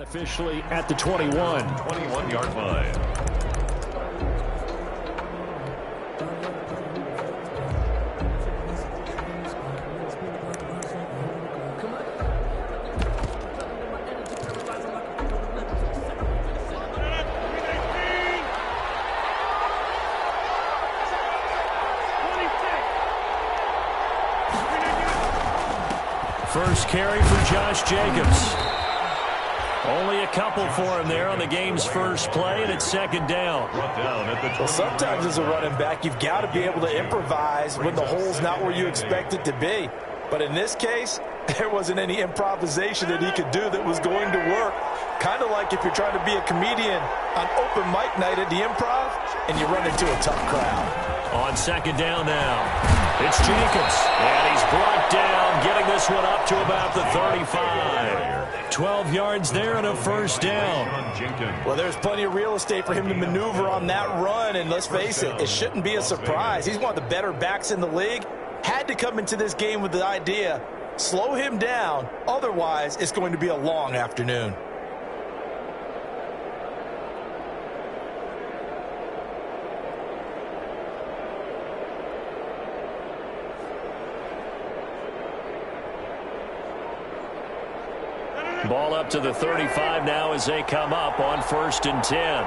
Officially at the 21-yard line. First carry for Josh Jacobs. Only a couple for him there on the game's first play, and it's second down. Well, sometimes as a running back, you've got to be able to improvise when the hole's not where you expect it to be. But in this case, there wasn't any improvisation that he could do that was going to work. Kind of like if you're trying to be a comedian on open mic night at the Improv, and you run into a tough crowd. On second down now, it's Jacobs, and he's brought down, getting this one up to about the 35. 12 yards there and a first down. Well, there's plenty of real estate for him to maneuver on that run, and let's face it, it shouldn't be a surprise. He's one of the better backs in the league. Had to come into this game with the idea, slow him down, otherwise it's going to be a long afternoon. Ball up to the 35 now as they come up on 1st and 10.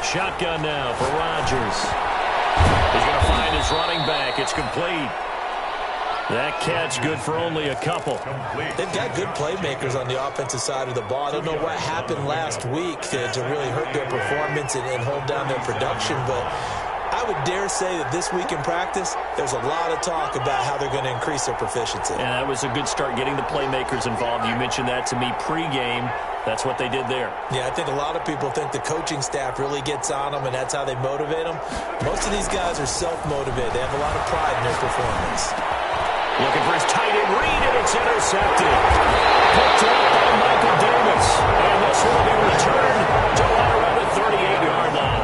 Shotgun now for Rodgers. He's going to find his running back. It's complete. That catch good for only a couple. They've got good playmakers on the offensive side of the ball. I don't know what happened last week to really hurt their performance and hold down their production, but I would dare say that this week in practice, there's a lot of talk about how they're going to increase their proficiency. And that was a good start, getting the playmakers involved. You mentioned that to me pregame. That's what they did there. Yeah, I think a lot of people think the coaching staff really gets on them, and that's how they motivate them. Most of these guys are self-motivated. They have a lot of pride in their performance. Looking for his tight end read, and it's intercepted. Picked up by Michael Davis. And this will be returned to right around the 38-yard line.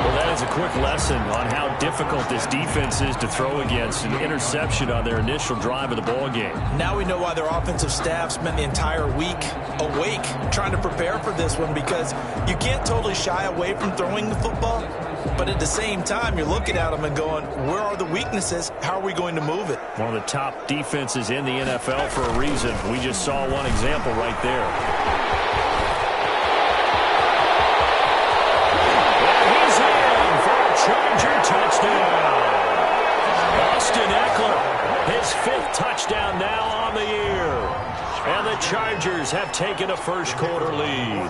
Well, that is a quick lesson on how difficult this defense is to throw against. An interception on their initial drive of the ball game. Now we know why their offensive staff spent the entire week awake trying to prepare for this one, because you can't totally shy away from throwing the football, but at the same time you're looking at them and going, where are the weaknesses? How are we going to move it? One of the top defenses in the NFL for a reason. We just saw one example right there. Charger touchdown. Austin Eckler, his 5th touchdown now on the year. And the Chargers have taken a first-quarter lead.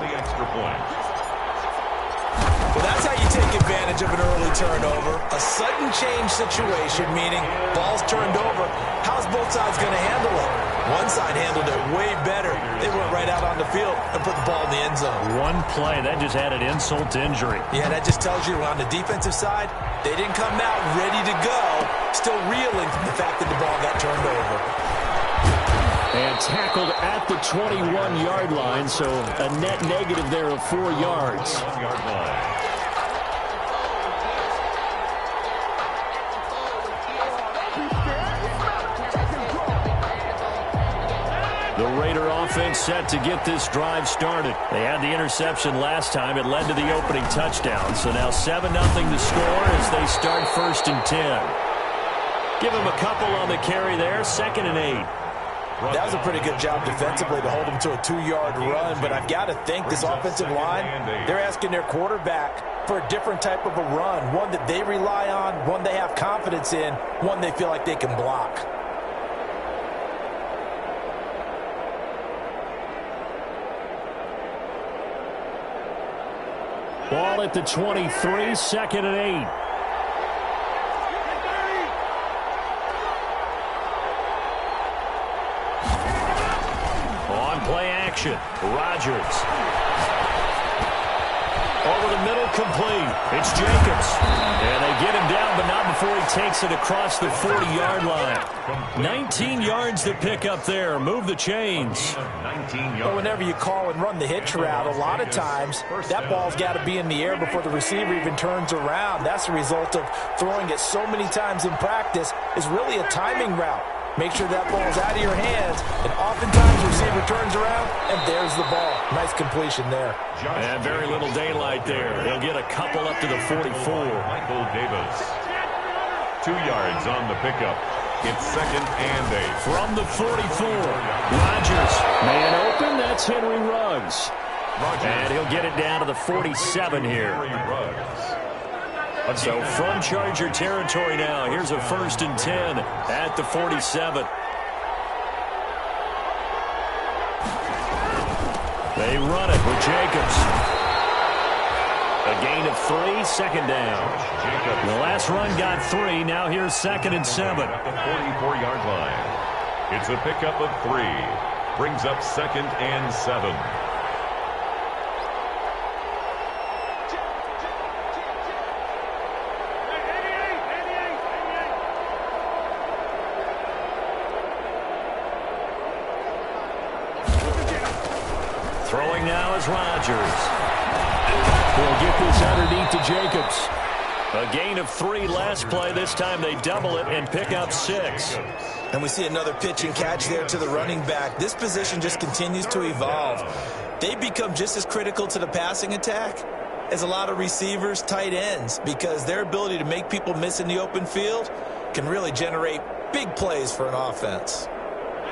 Well, that's how you take advantage of an early turnover. A sudden change situation, meaning ball's turned over. How's both sides going to handle it? One side handled it way better. They went right out on the field and put the ball in the end zone. One play, that just added insult to injury. Yeah, that just tells you on the defensive side, they didn't come out ready to go, still reeling from the fact that the ball got turned over. And tackled at the 21-yard line, so a net negative there of 4 yards. The Raider offense set to get this drive started. They had the interception last time. It led to the opening touchdown. So now 7-0 to score as they start 1st and 10. Give him a couple on the carry there. 2nd and 8. That was a pretty good job defensively to hold them to a 2-yard run, but I've got to think this offensive line, they're asking their quarterback for a different type of a run, one that they rely on, one they have confidence in, one they feel like they can block. Ball at the 23, 2nd and 8. Action. Rodgers. Over the middle, complete. It's Jacobs. And they get him down, but not before he takes it across the 40-yard line. 19 yards to pick up there. Move the chains. Well, whenever you call and run the hitch route, a lot of times that ball's got to be in the air before the receiver even turns around. That's the result of throwing it so many times in practice, is really a timing route. Make sure that ball's out of your hands, and oftentimes the receiver turns around, and there's the ball. Nice completion there. And very little daylight there. He'll get a couple up to the 44. Michael Davis. 2 yards on the pickup. It's 2nd and 8. From the 44, Rodgers. Man open, that's Henry Ruggs. And he'll get it down to the 47 here. So from Charger territory now, here's a 1st and 10 at the 47. They run it with Jacobs. A gain of 3, 2nd down. The last run got 3. Now here's 2nd and 7. At the 44-yard line. It's a pickup of 3. Brings up 2nd and 7. Throwing now is Rodgers. He'll get this underneath to Jacobs. A gain of 3 last play. This time they double it and pick up 6. And we see another pitch and catch there to the running back. This position just continues to evolve. They become just as critical to the passing attack as a lot of receivers, tight ends, because their ability to make people miss in the open field can really generate big plays for an offense.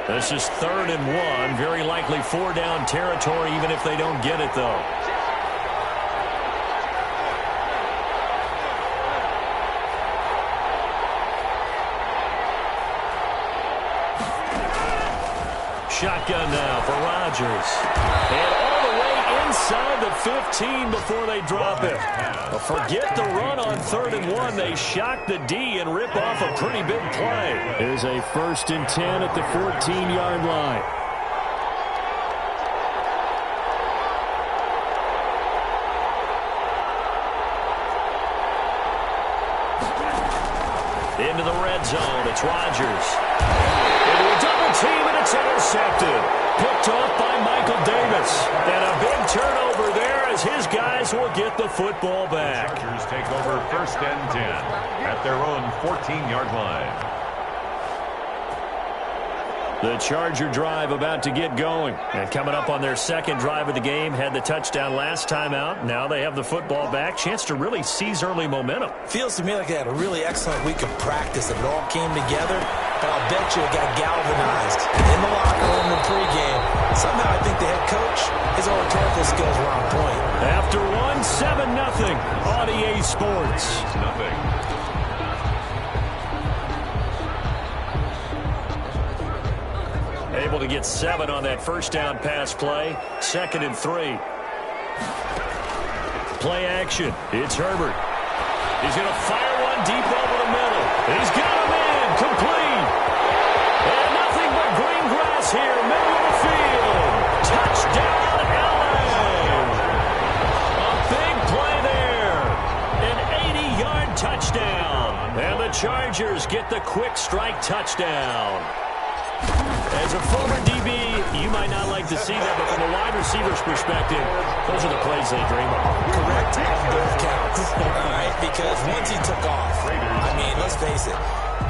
This is 3rd and 1. Very likely 4 down territory, even if they don't get it, though. Shotgun now for Rodgers. And all the way inside the 15 before they drop it. Well, forget the run on 3rd and 1. They shock the D and rip off a pretty big play. Here's a 1st and 10 at the 14-yard line. Into the red zone. It's Rodgers. Into a double team, and it's intercepted. Picked off by Michael Davis. And a big turnover there as his guys will get the football back. The Chargers take over 1st and 10 at their own 14-yard line. The Charger drive about to get going. And coming up on their 2nd drive of the game, had the touchdown last time out. Now they have the football back. Chance to really seize early momentum. Feels to me like they had a really excellent week of practice. It all came together, but I'll bet you it got galvanized in the locker room and pregame. Somehow I think the head coach, his oratorical skills were on point. After 7-0 on EA Sports. Nothing. Able to get 7 on that 1st down pass play. 2nd and 3. Play action. It's Herbert. He's going to fire one deep over the middle. He's got him in. Complete. And nothing but green grass here. Middle of the field. Touchdown, LA. A big play there. An 80-yard touchdown. And the Chargers get the quick strike touchdown. As a former DB, you might not like to see that, but from a wide receiver's perspective, those are the plays they dream of. Correct on both counts. All right, because once he took off, I mean, let's face it,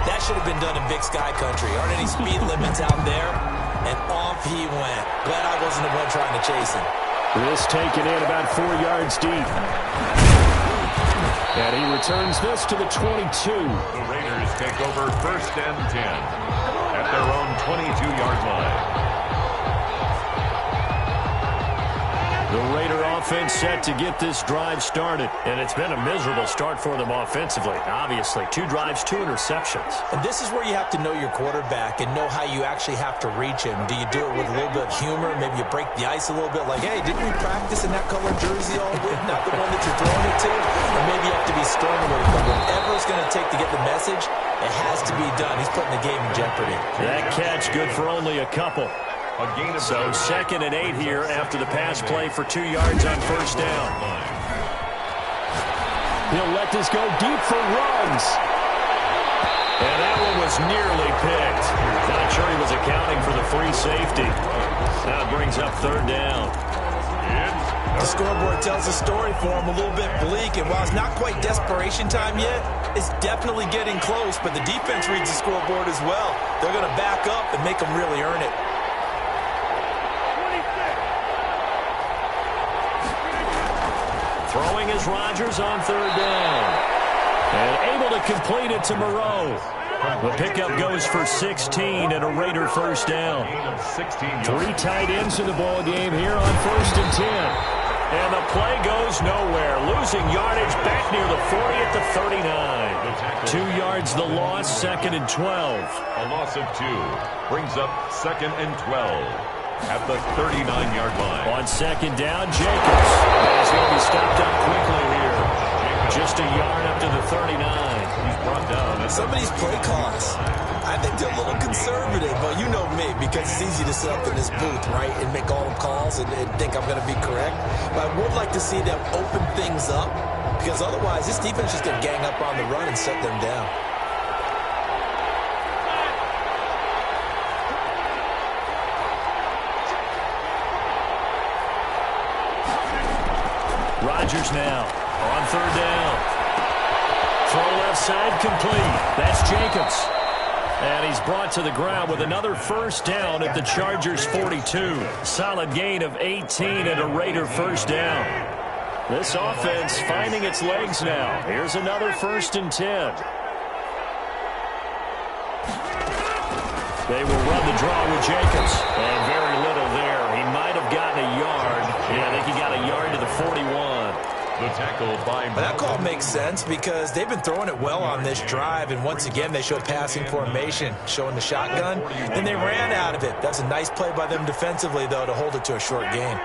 that should have been done in Big Sky Country. Aren't any speed limits out there? And off he went. Glad I wasn't the one trying to chase him. This taken in about 4 yards deep. And he returns this to the 22. The Raiders take over 1st and 10 at their own 22-yard line. The Raider offense set to get this drive started. And it's been a miserable start for them offensively. Obviously, 2 drives, 2 interceptions. And this is where you have to know your quarterback and know how you actually have to reach him. Do you do it with a little bit of humor? Maybe you break the ice a little bit like, hey, didn't we practice in that color jersey all week? Not the one that you're throwing it to? Or maybe you have to be stern with it. But whatever it's going to take to get the message, it has to be done. He's putting the game in jeopardy. That catch good for only a couple. So 2nd and 8 here after the pass play for 2 yards on 1st down. He'll let this go deep for Ruggs. And that one was nearly picked. Not sure he was accounting for the free safety. Now it brings up 3rd down. It's The scoreboard tells a story for them, a little bit bleak, and while it's not quite desperation time yet, it's definitely getting close, but the defense reads the scoreboard as well. They're going to back up and make them really earn it. Throwing is Rodgers on third down. And able to complete it to Moreau. The pickup goes for 16 and a Raider first down. 3 tight ends in the ball game here on 1st and 10. And the play goes nowhere. Losing yardage back near the 40 at the 39. 2 yards the loss, 2nd and 12. A loss of 2 brings up 2nd and 12 at the 39-yard line. On 2nd down, Jacobs. He's going to be stopped up quickly here. Just a yard up to the 39. He's brought down. Some of these play calls, I think they're a little conservative, but you know me, because it's easy to sit up in this booth, right, and make all the calls and think I'm going to be correct. But I would like to see them open things up, because otherwise this defense is going to gang up on the run and shut them down. Rodgers now on third down. Throw left side complete. That's Jacobs. And he's brought to the ground with another first down at the Chargers' 42. Solid gain of 18 and a Raider first down. This offense finding its legs now. Here's another 1st and 10. They will run the draw with Jacobs. And very little there. He might have gotten a yard. Yeah, I think he got a yard to the 41. The tackle by that call makes sense because they've been throwing it well on this drive, and once again they show passing formation, showing the shotgun, and they ran out of it. That's a nice play by them defensively, though, to hold it to a short game.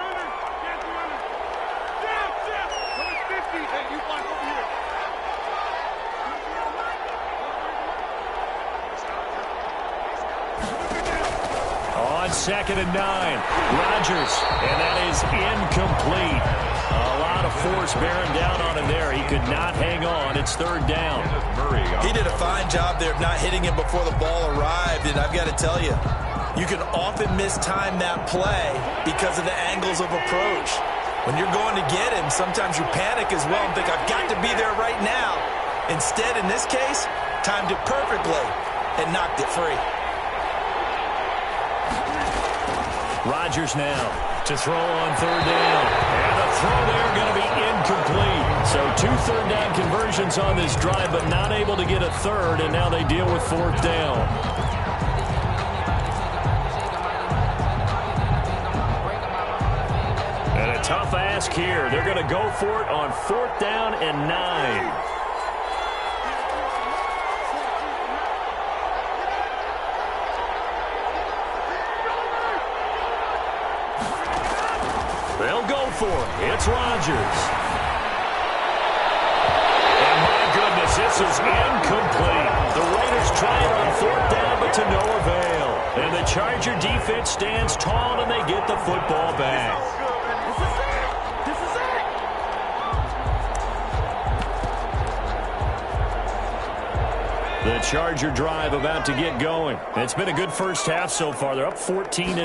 On 2nd and 9, Rodgers, and that is incomplete. A lot of force bearing down on him there. He could not hang on. It's 3rd down. He did a fine job there of not hitting him before the ball arrived, and I've got to tell you, you can often mistime that play because of the angles of approach. When you're going to get him, sometimes you panic as well and think, I've got to be there right now. Instead, in this case, timed it perfectly and knocked it free. Rodgers now to throw on 3rd down. And the throw there going to be incomplete. So 2 third down conversions on this drive, but not able to get a 3rd, and now they deal with 4th down. And a tough ask here. They're going to go for it on 4th down and 9. They'll go for it. It's Rodgers. And my goodness, this is incomplete. The Raiders try it on 4th down, but to no avail. And the Charger defense stands tall, and they get the football back. This is it. The Charger drive about to get going. It's been a good first half so far. They're up 14-0.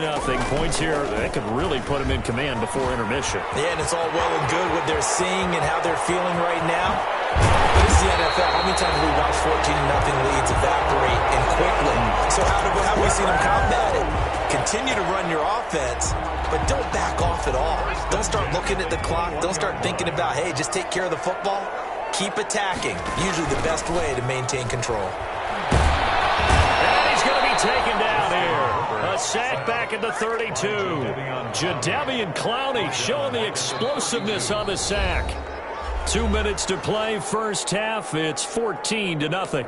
Points here that could really put them in command before intermission. Yeah, and it's all well and good what they're seeing and how they're feeling right now. But this is the NFL. How many times have we watched 14-0 leads evaporate and quickly? So how have we seen them combat it? Continue to run your offense, but don't back off at all. Don't start looking at the clock. Don't start thinking about, hey, just take care of the football. Keep attacking. Usually the best way to maintain control. And he's going to be taken down here. A sack back at the 32. Jadeveon Clowney showing the explosiveness on the sack. 2 minutes to play, first half. It's 14-0.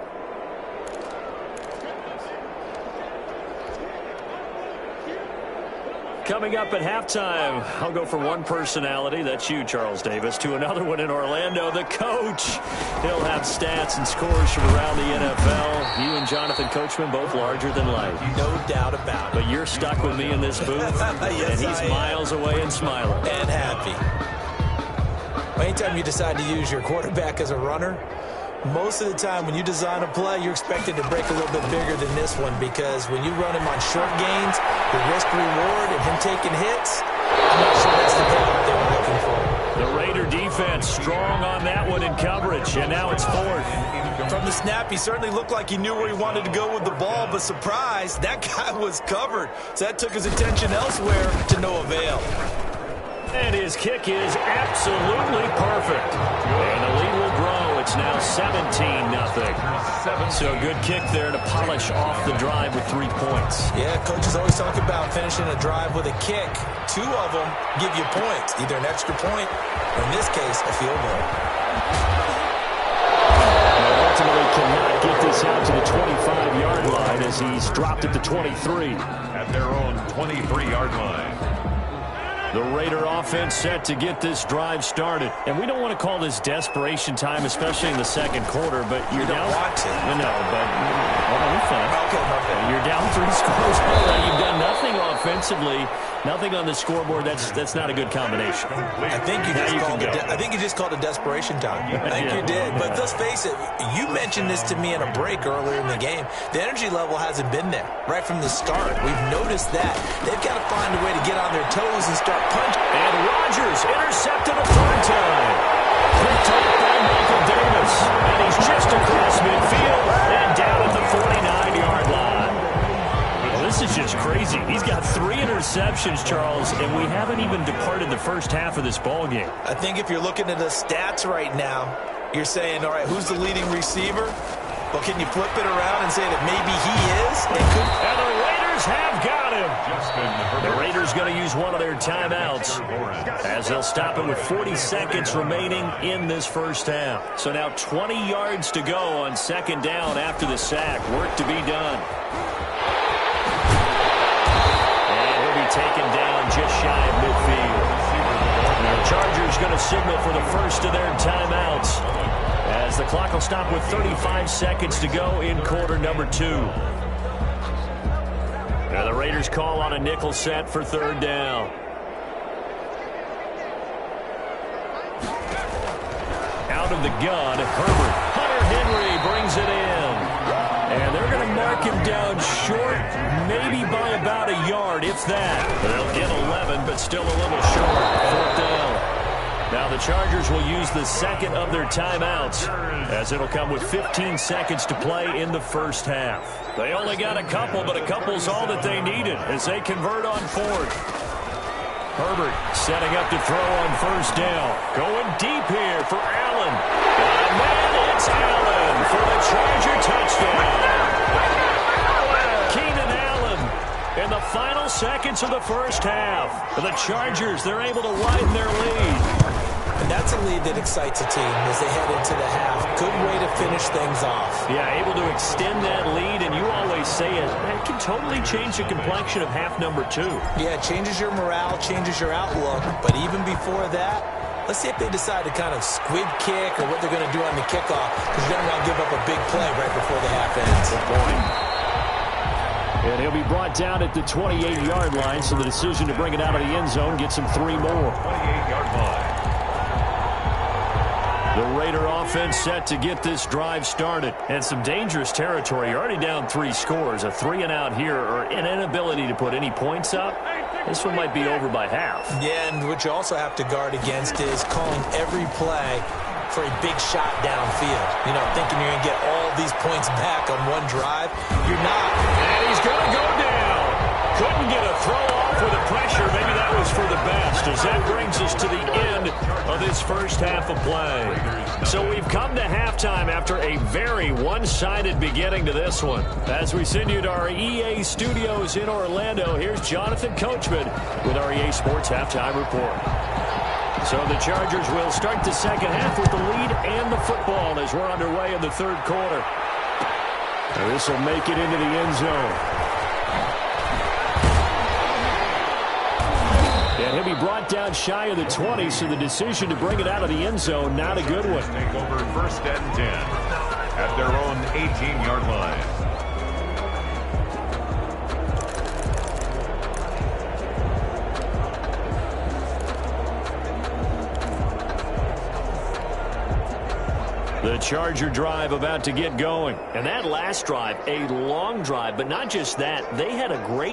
Coming up at halftime, I'll go from one personality, that's you, Charles Davis, to another one in Orlando, the coach. He'll have stats and scores from around the NFL. You and Jonathan Coachman, both larger than life. No doubt about it. But you're stuck with me in this booth, Yes, and he's miles away and smiling. And happy. Anytime you decide to use your quarterback as a runner, most of the time when you design a play, you're expected to break a little bit bigger than this one, because when you run him on short gains, the risk-reward and him taking hits, I'm not sure that's the payoff they were looking for. The Raider defense strong on that one in coverage, and now it's fourth. From the snap, he certainly looked like he knew where he wanted to go with the ball, but surprise, that guy was covered. So that took his attention elsewhere to no avail. And his kick is absolutely perfect. And the lead will grow. It's now 17-0. So a good kick there to polish off the drive with 3 points. Yeah, coaches always talk about finishing a drive with a kick. 2 of them give you points, either an extra point or, in this case, a field goal. Ultimately cannot get this out to the 25-yard line as he's dropped at the 23. At their own 23-yard line. The Raider offense set to get this drive started. And we don't want to call this desperation time, especially in the second quarter, but you're down. You don't want to. No, but hold on, we're fine. Okay, okay. You're down 3 scores. You've done nothing offensively, nothing on the scoreboard. That's not a good combination. I think you just called it desperation time. I think you did. But let's face it, you mentioned this to me in a break earlier in the game. The energy level hasn't been there right from the start. We've noticed that. They've got to find a way to get on their toes and start punching. And Rodgers intercepted a third time. Picked up by Michael Davis. And he's just across midfield and down at the 49-yard line. Well, this is just crazy. He's got 3 interceptions, Charles, and we haven't even departed the first half of this ball game. I think if you're looking at the stats right now, you're saying, all right, who's the leading receiver? Well, can you flip it around and say that maybe he is? And the Raiders have got him. The Raiders going to use one of their timeouts as they'll stop it with 40 seconds remaining in this first half. So now 20 yards to go on second down after the sack. Work to be done. And he'll be taken down just shy of midfield. The Chargers going to signal for the first of their timeouts as the clock will stop with 35 seconds to go in quarter number 2. Now the Raiders call on a nickel set for third down. Out of the gun, Herbert. Hunter Henry brings it in. And they're going to mark him down short, maybe by about a yard, if that. They'll get 11, but still a little short. Fourth down. Now the Chargers will use the second of their timeouts as it'll come with 15 seconds to play in the first half. They only got a couple, but a couple's all that they needed as they convert on fourth. Herbert setting up to throw on first down. Going deep here for Allen. And then it's Allen for the Charger touchdown. Keenan Allen in the final seconds of the first half. The Chargers, they're able to widen their lead. And that's a lead that excites a team as they head into the half. Good way to finish things off. Yeah, able to extend that lead, and you always say it. That can totally change the complexion of half number 2. Yeah, it changes your morale, changes your outlook. But even before that, let's see if they decide to kind of squib kick or what they're going to do on the kickoff, because you don't want to give up a big play right before the half ends. Good point. And he'll be brought down at the 28-yard line, so the decision to bring it out of the end zone gets him 3 more. 28-yard line. The Raider offense set to get this drive started. And some dangerous territory. You're already down 3 scores. A 3-and-out here or an inability to put any points up. This one might be over by half. Yeah, and what you also have to guard against is calling every play for a big shot downfield. You know, thinking you're going to get all these points back on one drive. You're not. And he's going to go down. Couldn't get a throw off with the pressure. Maybe that was for the best, as that brings us to the end of this first half of play. So we've come to halftime after a very one-sided beginning to this one. As we send you to our EA studios in Orlando, here's Jonathan Coachman with our EA Sports Halftime Report. So the Chargers will start the second half with the lead and the football as we're underway in the third quarter. And this will make it into the end zone. And he'll be brought down shy of the 20, so the decision to bring it out of the end zone, not a good one. Take over first and 10 at their own 18-yard line. The Charger drive about to get going. And that last drive, a long drive, but not just that, they had a great